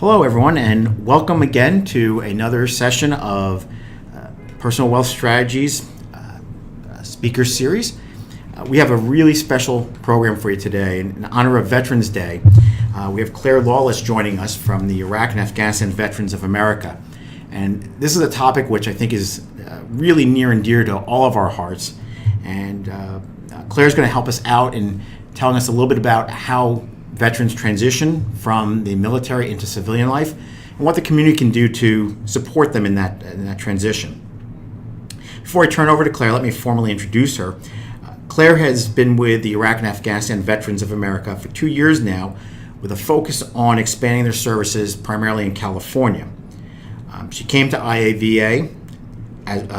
Hello, everyone, and welcome again to another session of Personal Wealth Strategies Speaker Series. We have a really special program for you today. In honor of Veterans Day, we have Claire Lawless joining us from the Iraq and Afghanistan Veterans of America. And this is a topic which I think is really near and dear to all of our hearts. And Claire's going to help us out in telling us a little bit about how veterans transition from the military into civilian life and what the community can do to support them in that transition. Before I turn over to Claire, let me formally introduce her. Claire has been with the Iraq and Afghanistan Veterans of America for 2 years now, with a focus on expanding their services primarily in California. She came to IAVA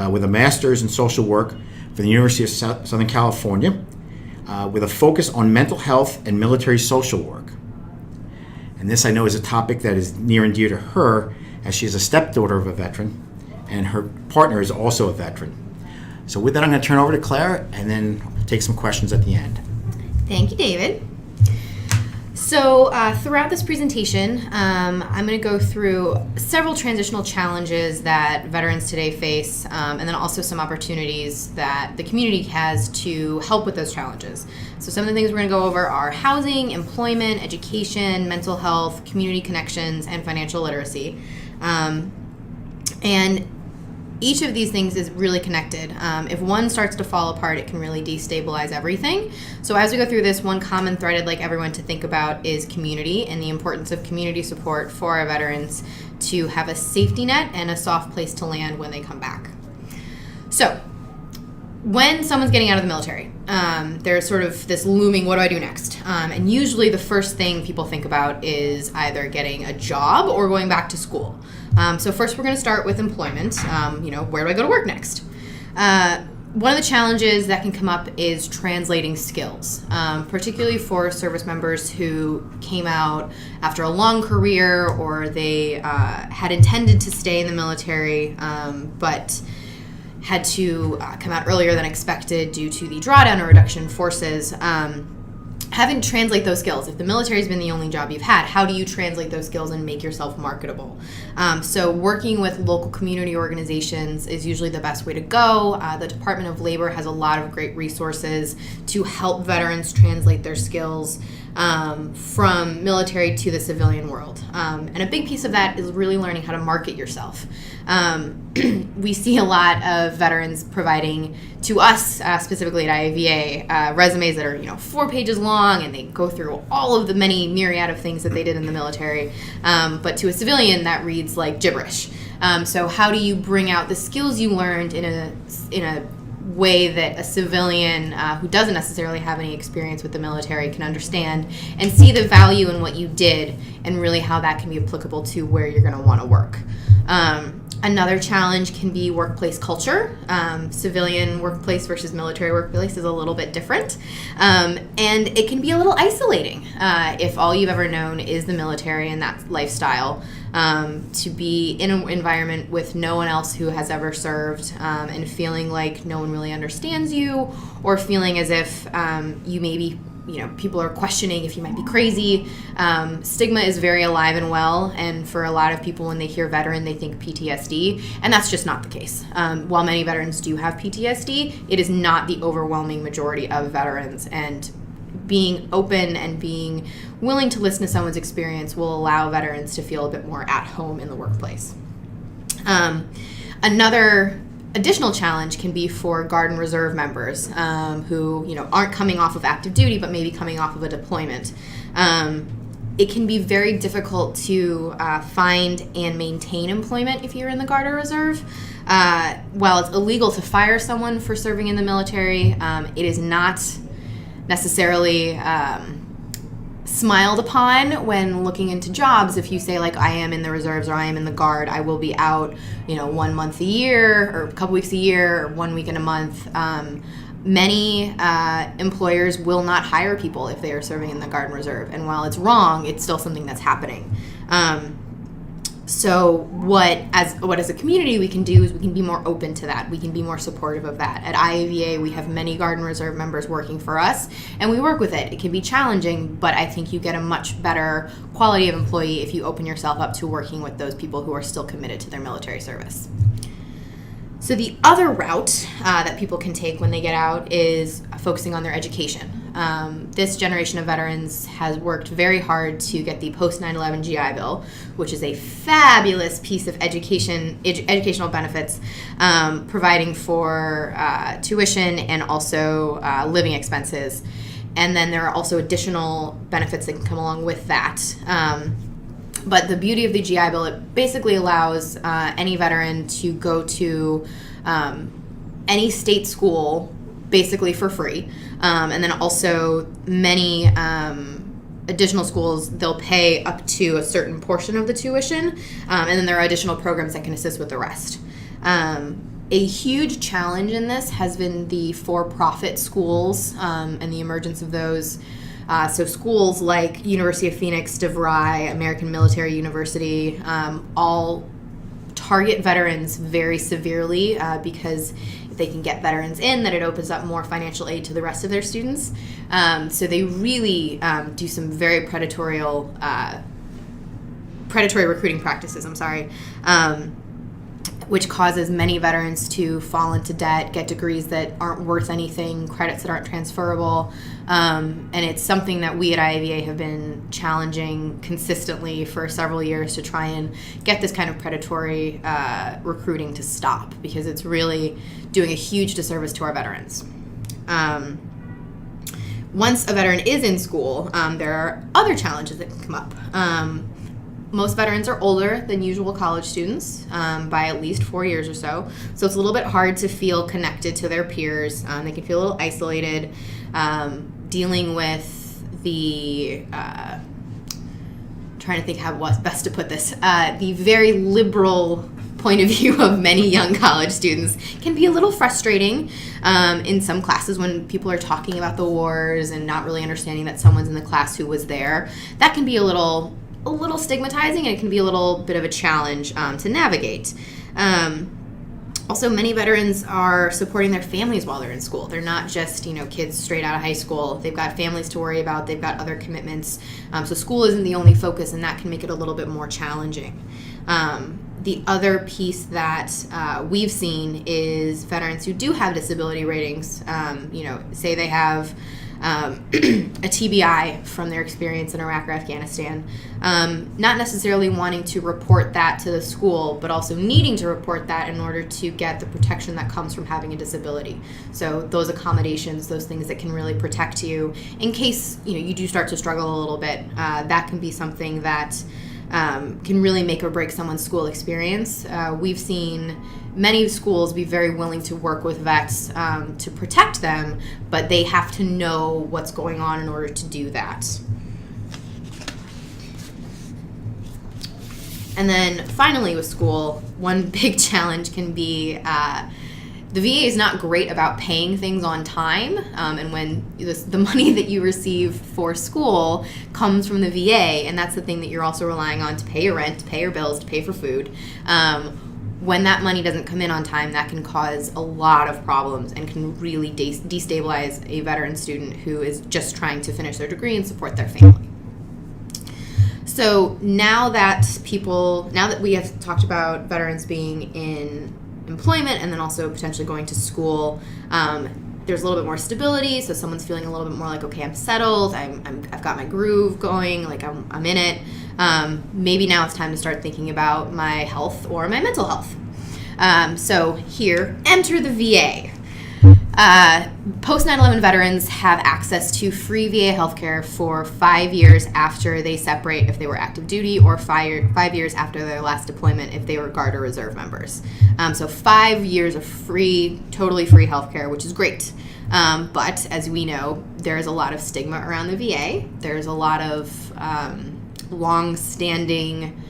with a master's in social work from the University of Southern California, with a focus on mental health and military social work. And this, I know, is a topic that is near and dear to her, as she is a stepdaughter of a veteran, and her partner is also a veteran. So with that, I'm going to turn over to Claire, and then take some questions at the end. Thank you, David. So throughout this presentation, I'm going to go through several transitional challenges that veterans today face, and then also some opportunities that the community has to help with those challenges. So some of the things we're going to go over are housing, employment, education, mental health, community connections, and financial literacy. And each of these things is really connected. If one starts to fall apart, it can really destabilize everything. So as we go through this, one common thread I'd like everyone to think about is community and the importance of community support for our veterans to have a safety net and a soft place to land when they come back. So when someone's getting out of the military, there's sort of this looming, what do I do next? And usually the first thing people think about is either getting a job or going back to school. So first we're going to start with employment. Where do I go to work next? One of the challenges that can come up is translating skills, particularly for service members who came out after a long career, or they had intended to stay in the military, but had to come out earlier than expected due to the drawdown or reduction in forces. Having to translate those skills. If the military has been the only job you've had, how do you translate those skills and make yourself marketable? So working with local community organizations is usually the best way to go. The Department of Labor has a lot of great resources to help veterans translate their skills from military to the civilian world. And a big piece of that is really learning how to market yourself. We see a lot of veterans providing to us, specifically at IAVA, resumes that are 4 pages long, and they go through all of the many myriad of things that they did in the military. But to a civilian, that reads like gibberish. So how do you bring out the skills you learned in a way that a civilian who doesn't necessarily have any experience with the military can understand and see the value in what you did, and really how that can be applicable to where you're going to want to work. Another challenge can be workplace culture. Civilian workplace versus military workplace is a little bit different. And it can be a little isolating if all you've ever known is the military and that lifestyle. To be in an environment with no one else who has ever served, and feeling like no one really understands you, or feeling as if you maybe people are questioning if you might be crazy. Stigma is very alive and well, and for a lot of people, when they hear veteran, they think PTSD, and that's just not the case. While many veterans do have PTSD, it is not the overwhelming majority of veterans, and being open and being willing to listen to someone's experience will allow veterans to feel a bit more at home in the workplace. Another additional challenge can be for Guard and Reserve members who aren't coming off of active duty, but maybe coming off of a deployment. It can be very difficult to find and maintain employment if you're in the Guard or Reserve. While it's illegal to fire someone for serving in the military, it is not necessarily smiled upon when looking into jobs. If you say, like, I am in the reserves or I am in the Guard, I will be out 1 month a year, or a couple weeks a year, or 1 week in a month. Many employers will not hire people if they are serving in the Guard and Reserve, and while it's wrong, it's still something that's happening. So what as a community we can do is we can be more open to that. We can be more supportive of that. At IAVA, we have many Guard and Reserve members working for us, and we work with it. It can be challenging, but I think you get a much better quality of employee if you open yourself up to working with those people who are still committed to their military service. So the other route that people can take when they get out is focusing on their education. This generation of veterans has worked very hard to get the post 9/11 GI Bill, which is a fabulous piece of educational benefits, providing for tuition and also living expenses. And then there are also additional benefits that can come along with that. But the beauty of the GI Bill, it basically allows any veteran to go to any state school basically for free. And then also many additional schools, they'll pay up to a certain portion of the tuition. And then there are additional programs that can assist with the rest. A huge challenge in this has been the for-profit schools and the emergence of those. So schools like University of Phoenix, DeVry, American Military University, all target veterans very severely because if they can get veterans in, then it opens up more financial aid to the rest of their students. So they really do some very predatory recruiting practices, which causes many veterans to fall into debt, get degrees that aren't worth anything, credits that aren't transferable. And it's something that we at IAVA have been challenging consistently for several years to try and get this kind of predatory recruiting to stop, because it's really doing a huge disservice to our veterans. Once a veteran is in school, there are other challenges that can come up. Most veterans are older than usual college students by at least 4 years or so. So it's a little bit hard to feel connected to their peers. They can feel a little isolated, dealing with the, trying to think how what's best to put this, the very liberal point of view of many young college students can be a little frustrating in some classes when people are talking about the wars and not really understanding that someone's in the class who was there. That can be a little stigmatizing, and it can be a little bit of a challenge to navigate. Also, many veterans are supporting their families while they're in school. They're not just, kids straight out of high school. They've got families to worry about. They've got other commitments. So school isn't the only focus, and that can make it a little bit more challenging. The other piece that we've seen is veterans who do have disability ratings, say they have a TBI from their experience in Iraq or Afghanistan, not necessarily wanting to report that to the school, but also needing to report that in order to get the protection that comes from having a disability. So those accommodations, those things that can really protect you in case you do start to struggle a little bit, that can be something that can really make or break someone's school experience. We've seen many schools be very willing to work with vets to protect them, but they have to know what's going on in order to do that. And then finally with school, one big challenge can be the VA is not great about paying things on time, and when the money that you receive for school comes from the VA, and that's the thing that you're also relying on to pay your rent, to pay your bills, to pay for food. When that money doesn't come in on time, that can cause a lot of problems and can really destabilize a veteran student who is just trying to finish their degree and support their family. So now that we have talked about veterans being in employment and then also potentially going to school, there's a little bit more stability, so someone's feeling a little bit more like, okay, I'm settled, I've got my groove going, like I'm in it. Maybe now it's time to start thinking about my health or my mental health. So here, enter the VA. Post 9/11 veterans have access to free VA healthcare for 5 years after they separate if they were active duty, or 5 years after their last deployment if they were Guard or Reserve members. So 5 years of free, totally free healthcare, which is great. But as we know, there's a lot of stigma around the VA. There's a lot of long-standing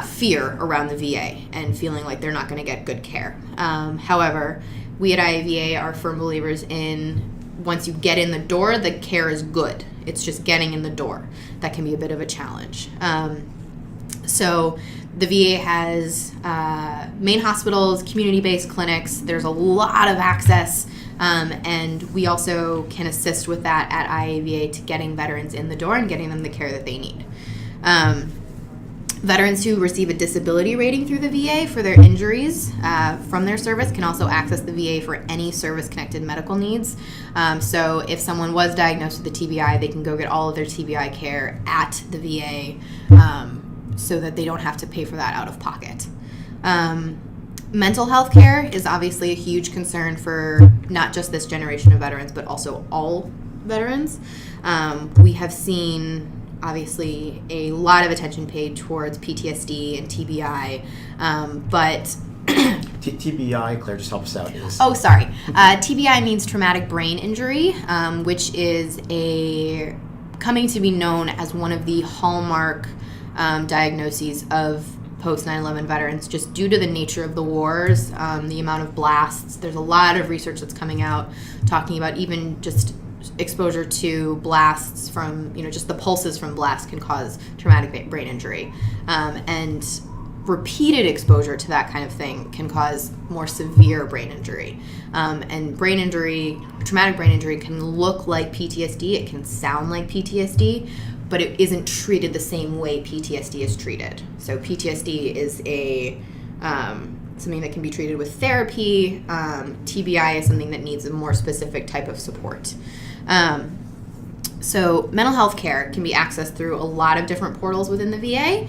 fear around the VA and feeling like they're not going to get good care. However, we at IAVA are firm believers in once you get in the door, the care is good. It's just getting in the door that can be a bit of a challenge. So The VA has main hospitals, community-based clinics. There's a lot of access, and we also can assist with that at IAVA to getting veterans in the door and getting them the care that they need. Veterans who receive a disability rating through the VA for their injuries from their service can also access the VA for any service-connected medical needs. So if someone was diagnosed with a TBI, they can go get all of their TBI care at the VA so that they don't have to pay for that out of pocket. Mental health care is obviously a huge concern for not just this generation of veterans, but also all veterans. We have seen obviously a lot of attention paid towards PTSD and TBI, but TBI, Claire, just help us out. TBI means traumatic brain injury, which is coming to be known as one of the hallmark diagnoses of post 9/11 veterans, just due to the nature of the wars, the amount of blasts. There's a lot of research that's coming out talking about even just exposure to blasts from, just the pulses from blasts can cause traumatic brain injury. And repeated exposure to that kind of thing can cause more severe brain injury. And brain injury, traumatic brain injury, can look like PTSD. It can sound like PTSD, but it isn't treated the same way PTSD is treated. So PTSD is something that can be treated with therapy. TBI is something that needs a more specific type of support. So mental health care can be accessed through a lot of different portals within the VA.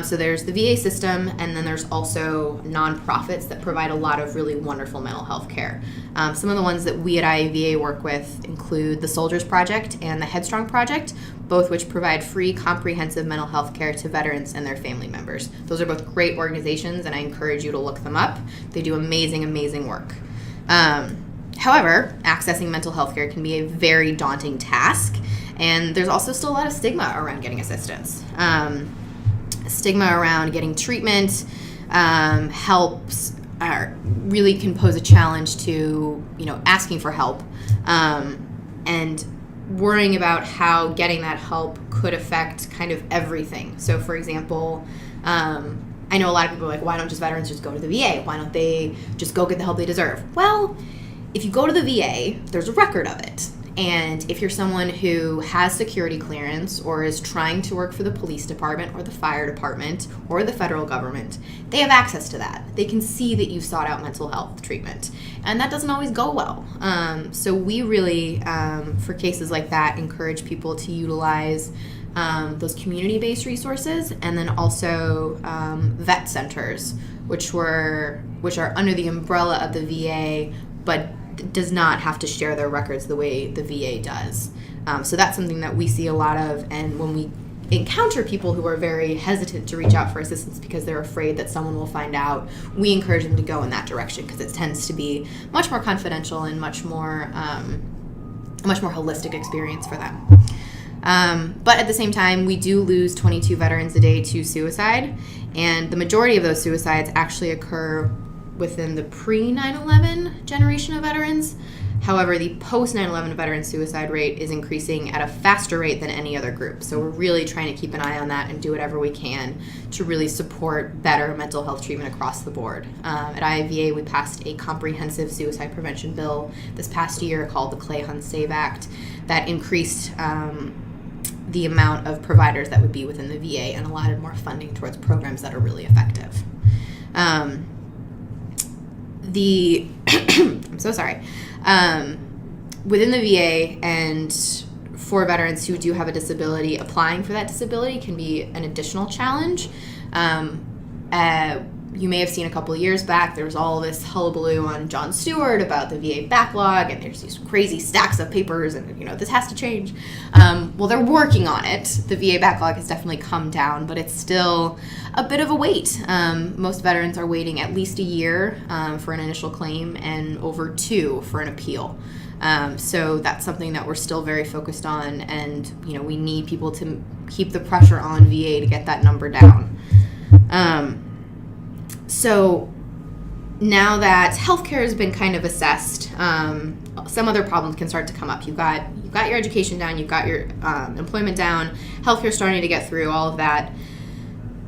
So there's the VA system, and then there's also nonprofits that provide a lot of really wonderful mental health care. Some of the ones that we at IAVA work with include the Soldiers Project and the Headstrong Project, both which provide free, comprehensive mental health care to veterans and their family members. Those are both great organizations, and I encourage you to look them up. They do amazing, amazing work. However, accessing mental health care can be a very daunting task, and there's also still a lot of stigma around getting assistance. Stigma around getting treatment really can pose a challenge to, asking for help, and worrying about how getting that help could affect kind of everything. So, for example, I know a lot of people are like, why don't veterans just go to the VA? Why don't they just go get the help they deserve? Well, if you go to the VA, there's a record of it. And if you're someone who has security clearance or is trying to work for the police department or the fire department or the federal government, they have access to that. They can see that you've sought out mental health treatment. And that doesn't always go well. So we really, for cases like that, encourage people to utilize those community-based resources, and then also vet centers, which are under the umbrella of the VA, but does not have to share their records the way the VA does. So that's something that we see a lot of, and when we encounter people who are very hesitant to reach out for assistance because they're afraid that someone will find out, we encourage them to go in that direction because it tends to be much more confidential and much more holistic experience for them. But at the same time, we do lose 22 veterans a day to suicide, and the majority of those suicides actually occur within the pre-9/11 generation of veterans. However, the post-9/11 veteran suicide rate is increasing at a faster rate than any other group. So we're really trying to keep an eye on that and do whatever we can to really support better mental health treatment across the board. At IAVA, we passed a comprehensive suicide prevention bill this past year called the Clay-Hunt-Save Act that increased the amount of providers that would be within the VA and allotted more funding towards programs that are really effective. I'm so sorry. Within the VA and for veterans who do have a disability, applying for that disability can be an additional challenge. You may have seen a couple of years back, there was all this hullabaloo on Jon Stewart about the VA backlog, and there's these crazy stacks of papers, and this has to change. Well, they're working on it. The VA backlog has definitely come down, but it's still a bit of a wait. Most veterans are waiting at least a year for an initial claim and over 2 for an appeal. So that's something that we're still very focused on, and we need people to keep the pressure on VA to get that number down. So now that healthcare has been kind of assessed, some other problems can start to come up. You've got your education down, you've got your employment down, healthcare starting to get through all of that.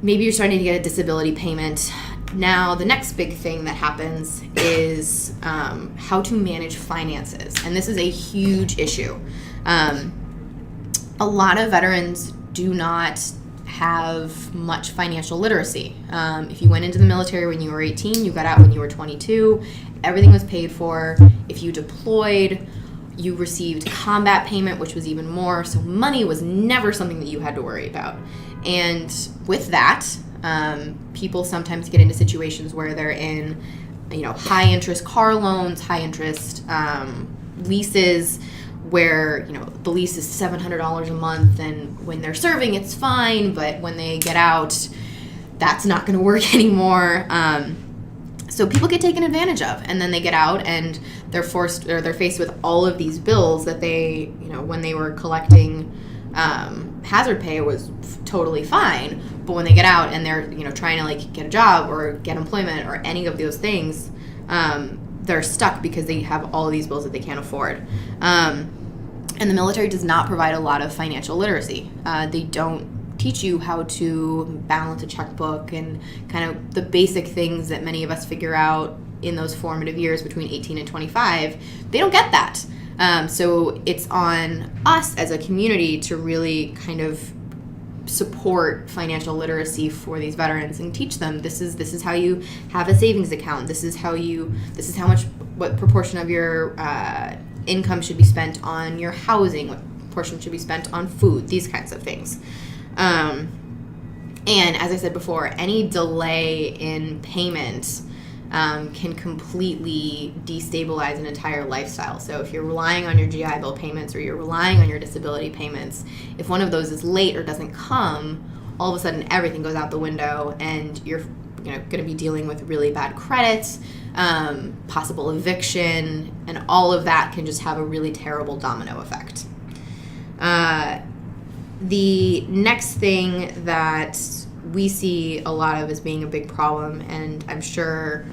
maybe you're starting to get a disability payment. Now, the next big thing that happens is how to manage finances. And this is a huge issue. A lot of veterans do not have much financial literacy. If you went into the military when you were 18, you got out when you were 22, everything was paid for. If you deployed, you received combat payment, which was even more. So money was never something that you had to worry about. And with that, people sometimes get into situations where they're in, high interest car loans, high interest leases, where the lease is $700 a month, and when they're serving it's fine, but when they get out, that's not going to work anymore. So people get taken advantage of, and then they get out and they're faced with all of these bills that they, when they were collecting hazard pay, was totally fine, but when they get out and they're trying to get a job or get employment or any of those things, they're stuck because they have all of these bills that they can't afford. And the military does not provide a lot of financial literacy. They don't teach you how to balance a checkbook and kind of the basic things that many of us figure out in those formative years between 18 and 25. They don't get that. So it's on us as a community to really kind of support financial literacy for these veterans and teach them this is how you have a savings account. This is what proportion of your income should be spent on your housing, what portion should be spent on food, these kinds of things. And as I said before, any delay in payment can completely destabilize an entire lifestyle. So if you're relying on your GI Bill payments or you're relying on your disability payments, if one of those is late or doesn't come, all of a sudden everything goes out the window, and you're going to be dealing with really bad credit, possible eviction, and all of that can just have a really terrible domino effect. The next thing that we see a lot of as being a big problem, and I'm sure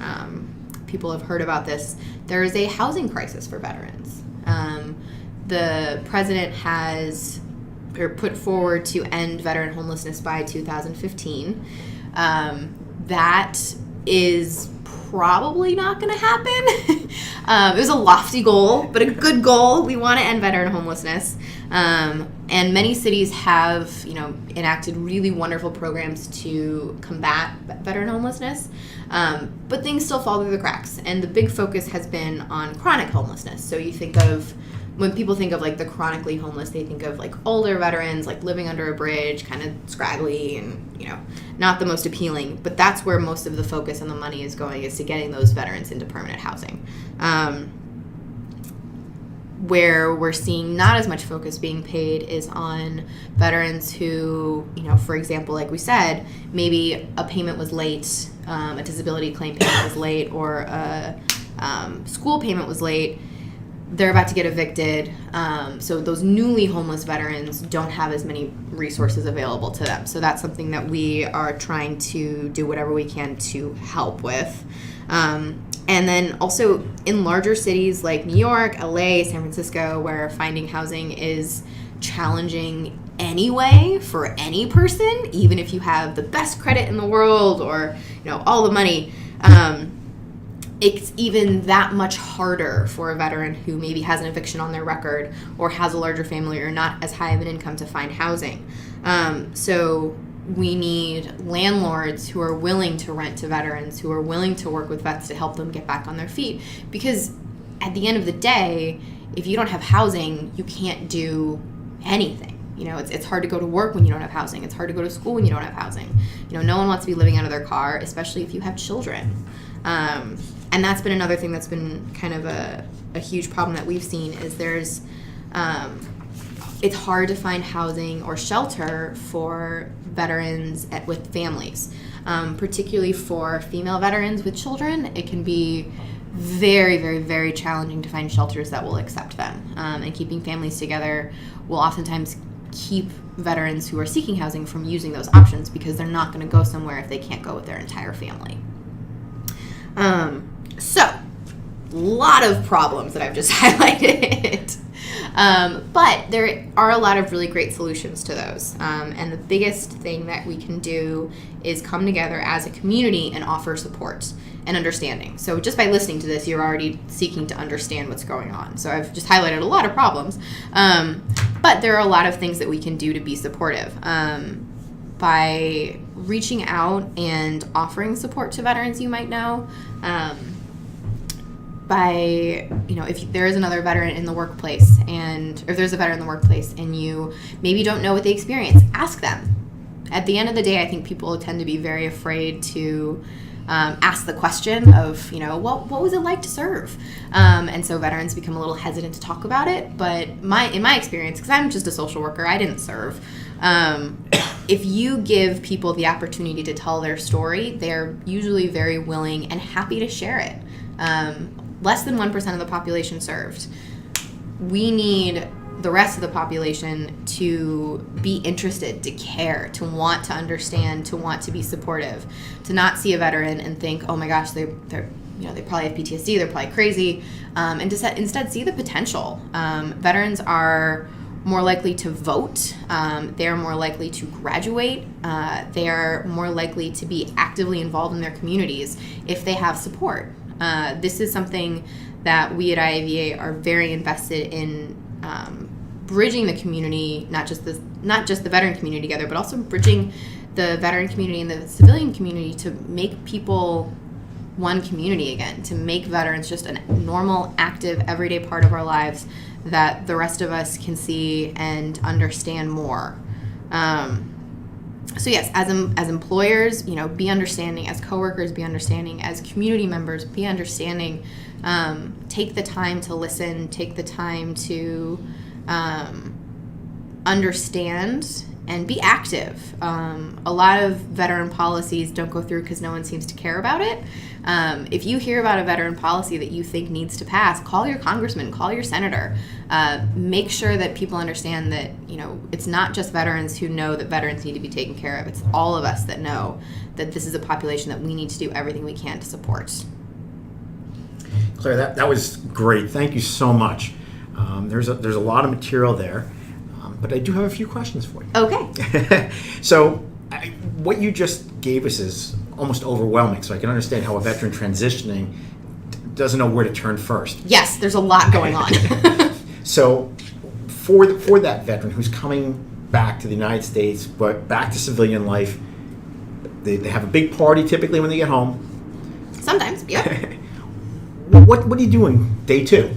people have heard about this, there is a housing crisis for veterans. The president has put forward to end veteran homelessness by 2015. That is probably not going to happen. It was a lofty goal, but a good goal. We want to end veteran homelessness. And many cities have, enacted really wonderful programs to combat veteran homelessness. But things still fall through the cracks. And the big focus has been on chronic homelessness. So when people think of the chronically homeless, they think of older veterans, living under a bridge, kind of scraggly and, not the most appealing. But that's where most of the focus and the money is going, is to getting those veterans into permanent housing. Where we're seeing not as much focus being paid is on veterans who, for example, like we said, maybe a payment was late, a disability claim payment was late, or a school payment was late. They're about to get evicted. So those newly homeless veterans don't have as many resources available to them. So that's something that we are trying to do whatever we can to help with. And then also in larger cities like New York, LA, San Francisco, where finding housing is challenging anyway for any person, even if you have the best credit in the world or, all the money, it's even that much harder for a veteran who maybe has an eviction on their record or has a larger family or not as high of an income to find housing. So we need landlords who are willing to rent to veterans, who are willing to work with vets to help them get back on their feet. Because at the end of the day, if you don't have housing, you can't do anything. It's hard to go to work when you don't have housing. It's hard to go to school when you don't have housing. No one wants to be living out of their car, especially if you have children. And that's been another thing that's been kind of a huge problem that we've seen is there's it's hard to find housing or shelter for veterans with families, particularly for female veterans with children. It can be very, very, very challenging to find shelters that will accept them. And keeping families together will oftentimes keep veterans who are seeking housing from using those options because they're not going to go somewhere if they can't go with their entire family. So, a lot of problems that I've just highlighted. But there are a lot of really great solutions to those. And the biggest thing that we can do is come together as a community and offer support and understanding. So just by listening to this, you're already seeking to understand what's going on. So I've just highlighted a lot of problems. But there are a lot of things that we can do to be supportive. By reaching out and offering support to veterans you might know, if there is another veteran in the workplace, and if there's a veteran in the workplace and you maybe don't know what they experience, ask them. At the end of the day, I think people tend to be very afraid to ask the question of, what was it like to serve? And so veterans become a little hesitant to talk about it. But in my experience, because I'm just a social worker, I didn't serve. If you give people the opportunity to tell their story, they're usually very willing and happy to share it. Less than 1% of the population served. We need the rest of the population to be interested, to care, to want to understand, to want to be supportive, to not see a veteran and think, oh my gosh, they probably have PTSD, they're probably crazy, and to instead see the potential. Veterans are more likely to vote. They are more likely to graduate. They are more likely to be actively involved in their communities if they have support. This is something that we at IAVA are very invested in, bridging the community, not just the veteran community together, but also bridging the veteran community and the civilian community to make people one community again, to make veterans just a normal, active, everyday part of our lives that the rest of us can see and understand more. So yes, as employers, be understanding. As coworkers, be understanding. As community members, be understanding. Take the time to listen. Take the time to understand and be active. A lot of veteran policies don't go through because no one seems to care about it. If you hear about a veteran policy that you think needs to pass, call your congressman, call your senator. Make sure that people understand that, it's not just veterans who know that veterans need to be taken care of. It's all of us that know that this is a population that we need to do everything we can to support. Claire, that was great. Thank you so much. There's a lot of material there, but I do have a few questions for you. Okay. So what you just gave us is almost overwhelming, so I can understand how a veteran transitioning doesn't know where to turn first. Yes, there's a lot going on. So for that veteran who's coming back to the United States, but back to civilian life, they have a big party typically when they get home. Sometimes, yeah. What are you doing day two?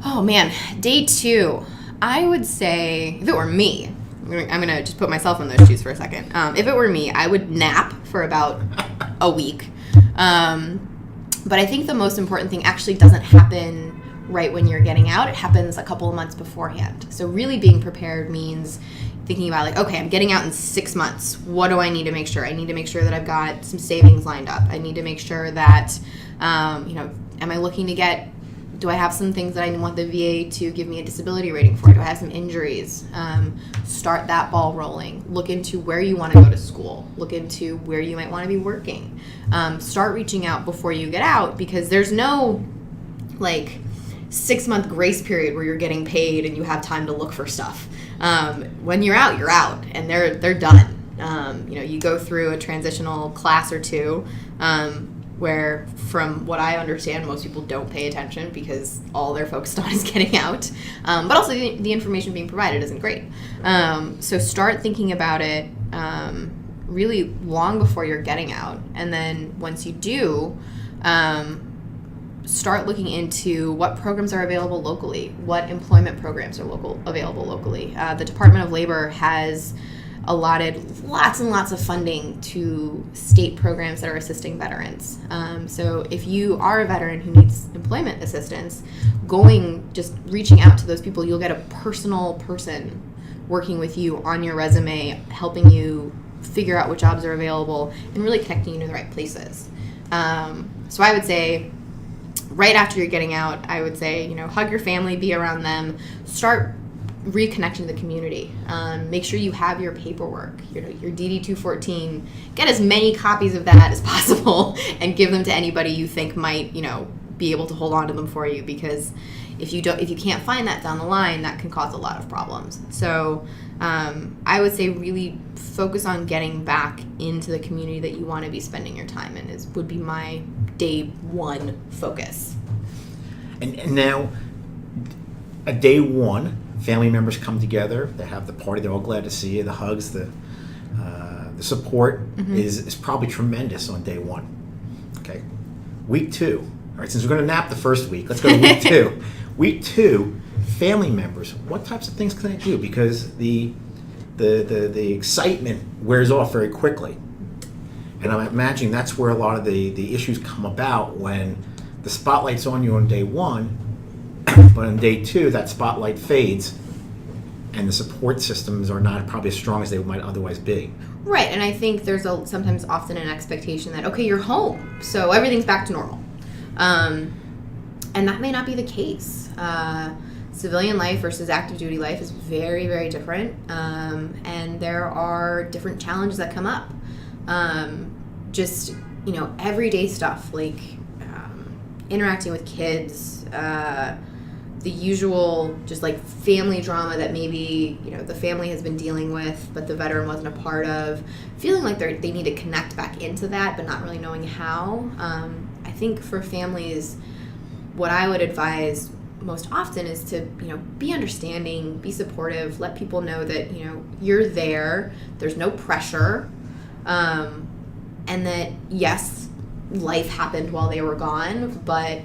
Oh man, day two. I would say, if it were me, I'm going to just put myself in those shoes for a second. If it were me, I would nap for about a week. But I think the most important thing actually doesn't happen right when you're getting out. It happens a couple of months beforehand. So really being prepared means thinking about okay, I'm getting out in 6 months. What do I need to make sure? I need to make sure that I've got some savings lined up. I need to make sure that, am I looking to do I have some things that I want the VA to give me a disability rating for? Do I have some injuries? Start that ball rolling. Look into where you want to go to school. Look into where you might want to be working. Start reaching out before you get out, because there's no 6-month grace period where you're getting paid and you have time to look for stuff. When you're out, and they're done. You go through a transitional class or two, where, from what I understand, most people don't pay attention because all they're focused on is getting out. But also the information being provided isn't great. So start thinking about it really long before you're getting out. And then once you do, start looking into what programs are available locally, what employment programs are available locally. The Department of Labor has allotted lots and lots of funding to state programs that are assisting veterans. So if you are a veteran who needs employment assistance, just reaching out to those people, you'll get a personal person working with you on your resume, helping you figure out what jobs are available and really connecting you to the right places. So I would say, right after you're getting out, I would say, hug your family, be around them, start reconnecting to the community. Make sure you have your paperwork, your DD-214. Get as many copies of that as possible and give them to anybody you think might, be able to hold on to them for you, because if you can't find that down the line, that can cause a lot of problems. So I would say really focus on getting back into the community that you want to be spending your time in would be my day one focus. And now, at day one, family members come together. They have the party. They're all glad to see you. The hugs, the support is probably tremendous on day one. Okay, week 2. All right, since we're going to nap the first week, let's go to week 2. Week 2, family members. What types of things can they do? Because the excitement wears off very quickly, and I'm imagining that's where a lot of the issues come about when the spotlight's on you on day 1. But on day 2, that spotlight fades, and the support systems are not probably as strong as they might otherwise be. Right, and I think there's sometimes often an expectation that, okay, you're home, so everything's back to normal. And that may not be the case. Civilian life versus active duty life is very, very different, and there are different challenges that come up. Just, everyday stuff like interacting with kids, the usual just like family drama that maybe the family has been dealing with but the veteran wasn't a part of, feeling like they need to connect back into that but not really knowing how. I think for families, what I would advise most often is to be understanding, be supportive, let people know that you're there's no pressure, and that yes, life happened while they were gone, but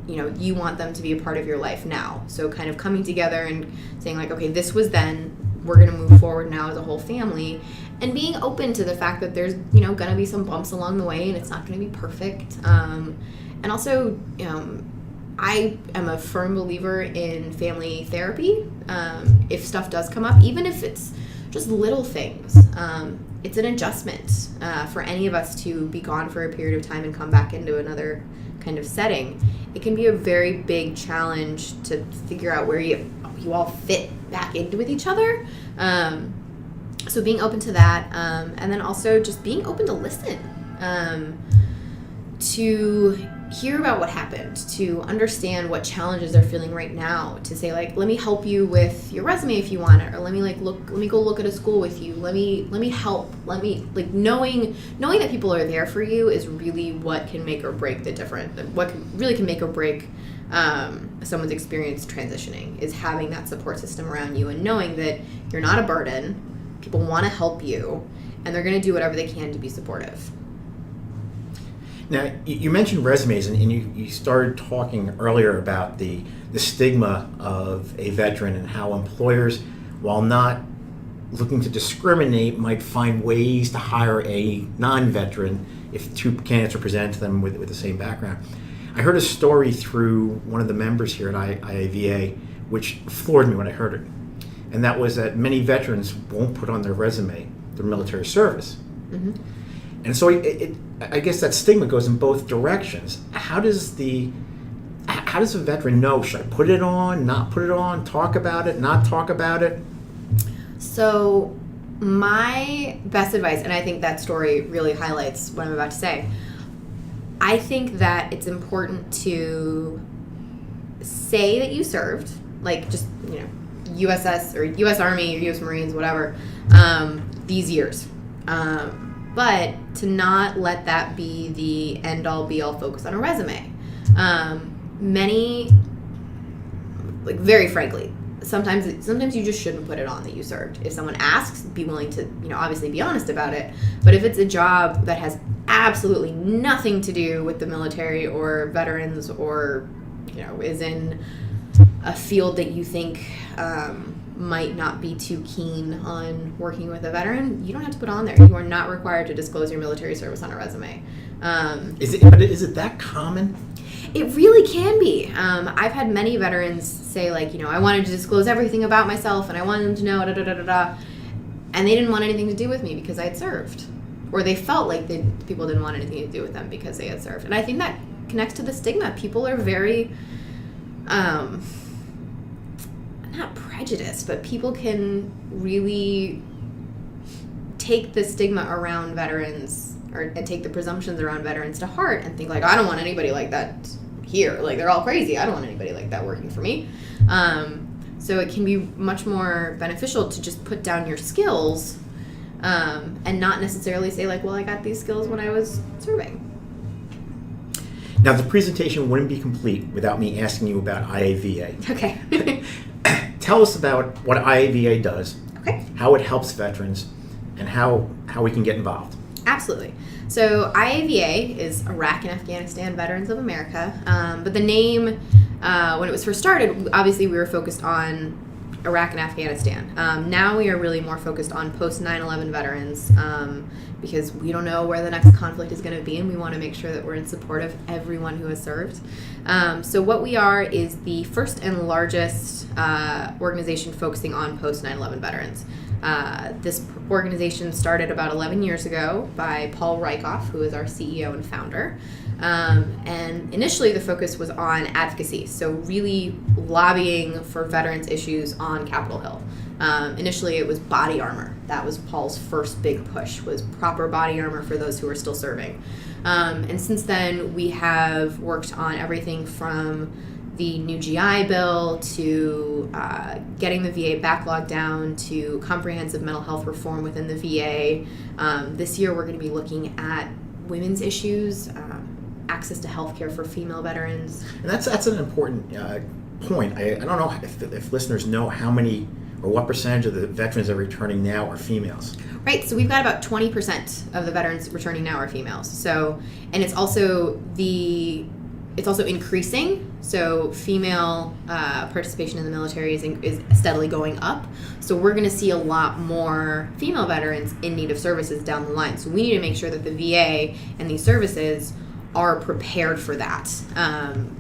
you want them to be a part of your life now. So kind of coming together and saying like, okay, this was then, we're going to move forward now as a whole family, and being open to the fact that there's, going to be some bumps along the way and it's not going to be perfect. And also, I am a firm believer in family therapy. If stuff does come up, even if it's just little things, it's an adjustment for any of us to be gone for a period of time and come back into another kind of setting. It can be a very big challenge to figure out where you all fit back into with each other. So being open to that, and then also just being open to listen, to hear about what happened, to understand what challenges they're feeling right now, to say like, let me help you with your resume if you want it, or let me go look at a school with you, let me help, knowing that people are there for you is really what can make or break really can make or break someone's experience transitioning, is having that support system around you and knowing that you're not a burden, people want to help you, and they're going to do whatever they can to be supportive. Now, you mentioned resumes, and you started talking earlier about the stigma of a veteran and how employers, while not looking to discriminate, might find ways to hire a non-veteran if 2 candidates are presented to them with the same background. I heard a story through one of the members here at IAVA, which floored me when I heard it, and that was that many veterans won't put on their resume their military service. Mm-hmm. And so I guess that stigma goes in both directions. How does a veteran know? Should I put it on, not put it on, talk about it, not talk about it? So my best advice, and I think that story really highlights what I'm about to say, I think that it's important to say that you served, like just, USS or U.S. Army or U.S. Marines, whatever, these years. But to not let that be the end-all, be-all focus on a resume. Many, very frankly, sometimes you just shouldn't put it on that you served. If someone asks, be willing to, obviously be honest about it. But if it's a job that has absolutely nothing to do with the military or veterans, or, is in a field that you think might not be too keen on working with a veteran, you don't have to put on there. You are not required to disclose your military service on a resume. Is it that common? It really can be. I've had many veterans say, I wanted to disclose everything about myself and I wanted them to know, and they didn't want anything to do with me because I had served. Or they felt like people didn't want anything to do with them because they had served. And I think that connects to the stigma. People are very... not prejudiced, but people can really take the stigma around veterans and take the presumptions around veterans to heart and think I don't want anybody like that here. Like, they're all crazy. I don't want anybody like that working for me. So it can be much more beneficial to just put down your skills and not necessarily say, like, well, I got these skills when I was serving. Now, the presentation wouldn't be complete without me asking you about IAVA. Okay. Tell us about what IAVA does, Okay. how it helps veterans, and how we can get involved. Absolutely. So IAVA is Iraq and Afghanistan Veterans of America. But the name, when it was first started, obviously we were focused on Iraq and Afghanistan. Now we are really more focused on post 9/11 veterans because we don't know where the next conflict is going to be, and we want to make sure that we're in support of everyone who has served. So what we are is the first and largest organization focusing on post 9/11 veterans. This organization started about 11 years ago by Paul Rykoff, who is our CEO and founder. And initially the focus was on advocacy, so really lobbying for veterans issues on Capitol Hill. Initially it was body armor. That was Paul's first big push, was proper body armor for those who are still serving. And since then we have worked on everything from the new GI Bill to getting the VA backlog down to comprehensive mental health reform within the VA. This year we're going to be looking at women's issues, access to health care for female veterans. And that's an important point. I don't know if listeners know how many or what percentage of the veterans that are returning now are females. Right, so we've got about 20% of the veterans returning now are females. So, and it's also increasing. So female participation in the military is steadily going up. So we're going to see a lot more female veterans in need of services down the line. So we need to make sure that the VA and these services are prepared for that,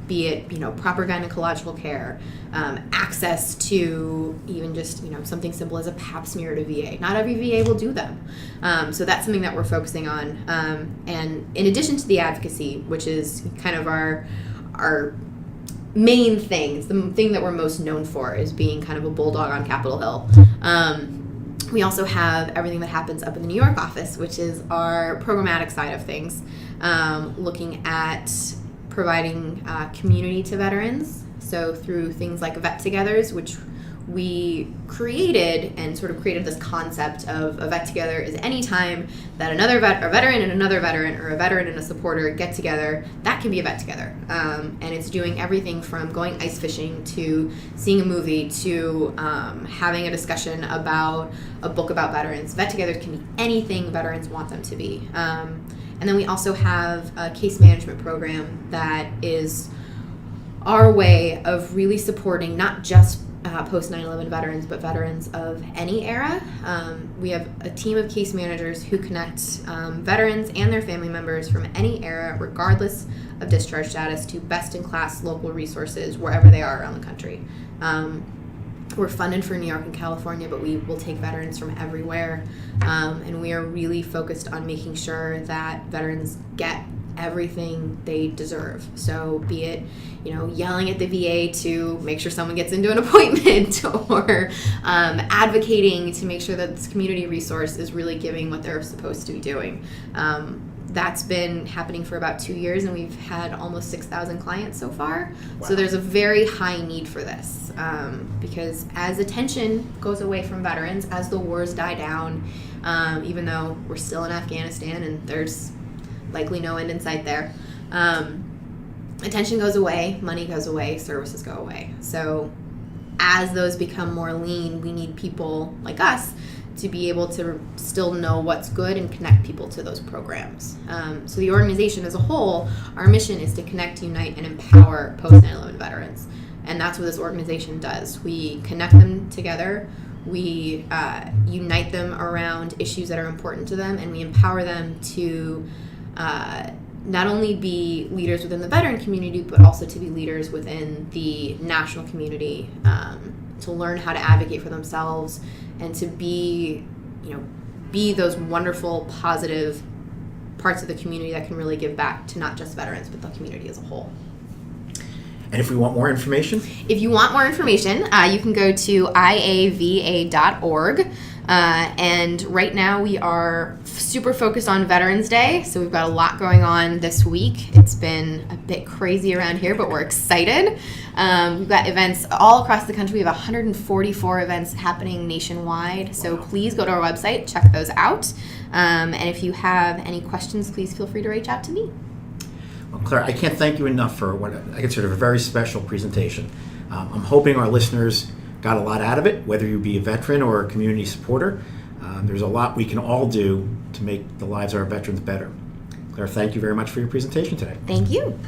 be it proper gynecological care, access to even just something simple as a pap smear at a VA. Not every VA will do them, so that's something that we're focusing on. And in addition to the advocacy, which is kind of our main things, the thing that we're most known for is being kind of a bulldog on Capitol Hill. We also have everything that happens up in the New York office, which is our programmatic side of things, looking at providing community to veterans. So through things like vet-togethers, which we created and sort of created this concept of a vet-together is any time that a veteran and another veteran, or a veteran and a supporter get together, that can be a vet-together. And it's doing everything from going ice fishing to seeing a movie to having a discussion about a book about veterans. Vet-togethers can be anything veterans want them to be. And then we also have a case management program that is our way of really supporting not just post 9/11 veterans, but veterans of any era. We have a team of case managers who connect veterans and their family members from any era, regardless of discharge status, to best-in-class local resources wherever they are around the country. We're funded for New York and California, but we will take veterans from everywhere, and we are really focused on making sure that veterans get everything they deserve. So be it, yelling at the VA to make sure someone gets into an appointment, or advocating to make sure that this community resource is really giving what they're supposed to be doing. That's been happening for about 2 years, and we've had almost 6,000 clients so far. Wow. So there's a very high need for this, because as attention goes away from veterans, as the wars die down, even though we're still in Afghanistan and there's likely no end in sight there, attention goes away, money goes away, services go away. So as those become more lean, we need people like us to be able to still know what's good and connect people to those programs. So the organization as a whole, our mission is to connect, unite, and empower post 9/11 veterans. And that's what this organization does. We connect them together, we unite them around issues that are important to them, and we empower them to not only be leaders within the veteran community, but also to be leaders within the national community, to learn how to advocate for themselves and to be those wonderful, positive parts of the community that can really give back to not just veterans, but the community as a whole. And if we want more information? If you want more information, you can go to iava.org. And right now we are super focused on Veterans Day, so we've got a lot going on this week. It's been a bit crazy around here, but we're excited. We've got events all across the country. We have 144 events happening nationwide, so please go to our website, check those out. And if you have any questions, please feel free to reach out to me. Well, Claire, I can't thank you enough for what I consider a very special presentation. I'm hoping our listeners got a lot out of it, whether you be a veteran or a community supporter. There's a lot we can all do to make the lives of our veterans better. Claire, thank you very much for your presentation today. Thank you.